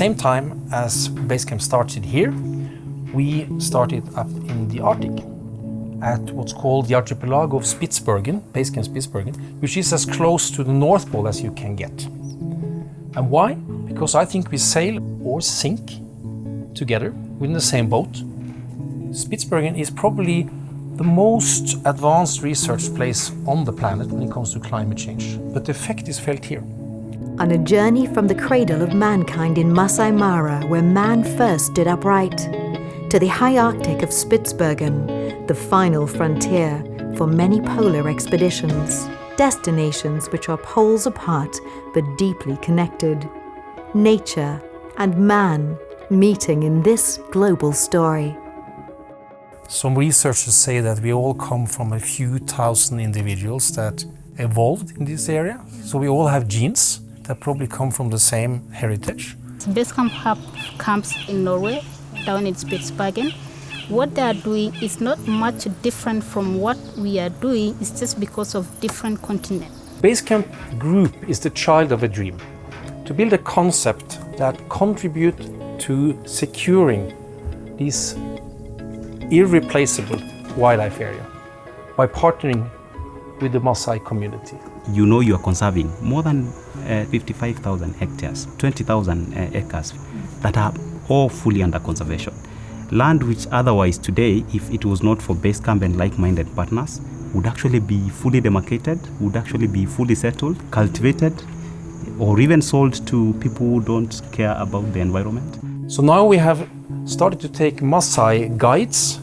same time as Basecamp started here, we started up in the Arctic at what's called the Archipelago of Spitsbergen, Basecamp Spitsbergen, which is as close to the North Pole as you can get. And why? Because I think we sail or sink together within the same boat. Spitsbergen is probably the most advanced research place on the planet when it comes to climate change, but the effect is felt here. On a journey from the cradle of mankind in Masai Mara, where man first stood upright, to the high Arctic of Spitsbergen, the final frontier for many polar expeditions, destinations which are poles apart but deeply connected. Nature and man meeting in this global story. Some researchers say that we all come from a few thousand individuals that evolved in this area. So we all have genes that probably come from the same heritage. Basecamp have camps in Norway, down in Spitsbergen. What they are doing is not much different from what we are doing, it's just because of different continents. Basecamp Group is the child of a dream, to build a concept that contribute to securing this irreplaceable wildlife area by partnering with the Masai community. You know you are conserving more than 55,000 hectares, 20,000 acres that are all fully under conservation. Land which otherwise today, if it was not for Basecamp and like-minded partners, would actually be fully demarcated, would actually be fully settled, cultivated, or even sold to people who don't care about the environment. So now we have started to take Masai guides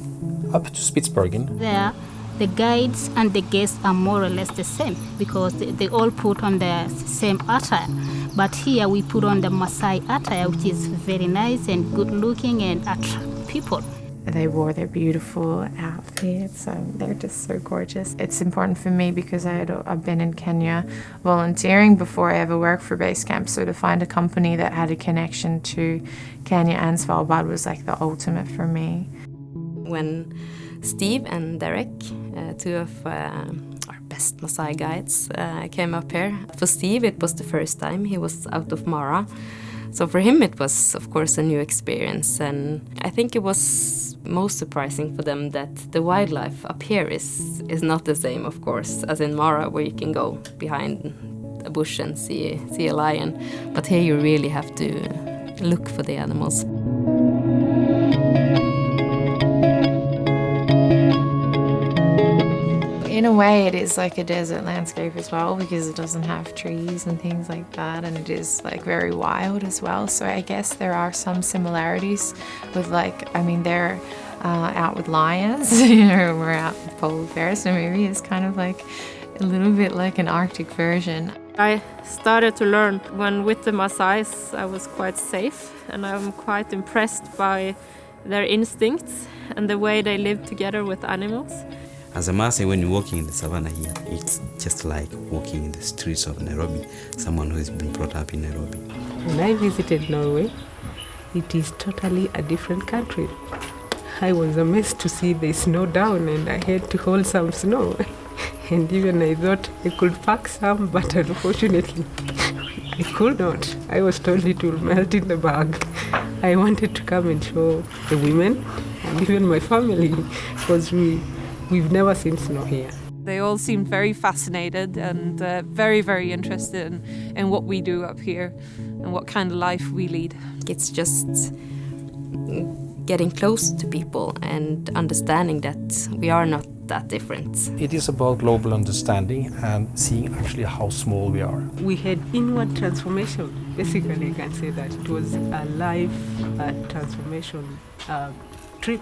up to Spitsbergen. There, the guides and the guests are more or less the same because they all put on the same attire. But here we put on the Masai attire, which is very nice and good looking and attract people. They wore their beautiful outfits. They're just so gorgeous. It's important for me because I've been in Kenya volunteering before I ever worked for Basecamp. So to find a company that had a connection to Kenya and Svalbard was like the ultimate for me. When Steve and Derek, two of our best Maasai guides, came up here. For Steve, it was the first time. He was out of Mara. So for him, it was, of course, a new experience. And I think it was most surprising for them that the wildlife up here is not the same, of course, as in Mara, where you can go behind a bush and see a lion. But here you really have to look for the animals. In a way, it is like a desert landscape as well because it doesn't have trees and things like that, and it is like very wild as well. So I guess there are some similarities with they're out with lions, we're out with polar bears, so maybe it's kind of like a little bit like an Arctic version. I started to learn when with the Maasais I was quite safe, and I'm quite impressed by their instincts and the way they live together with animals. As a Maasai, when you're walking in the savannah here, it's just like walking in the streets of Nairobi, someone who has been brought up in Nairobi. When I visited Norway, it is totally a different country. I was amazed to see the snow down and I had to hold some snow. And even I thought I could pack some, but unfortunately I could not. I was told it will melt in the bag. I wanted to come and show the women and even my family because we've never seen snow here. They all seemed very fascinated and very, very interested in what we do up here and what kind of life we lead. It's just getting close to people and understanding that we are not that different. It is about global understanding and seeing actually how small we are. We had inward transformation. Basically, I can say that it was a life transformation trip.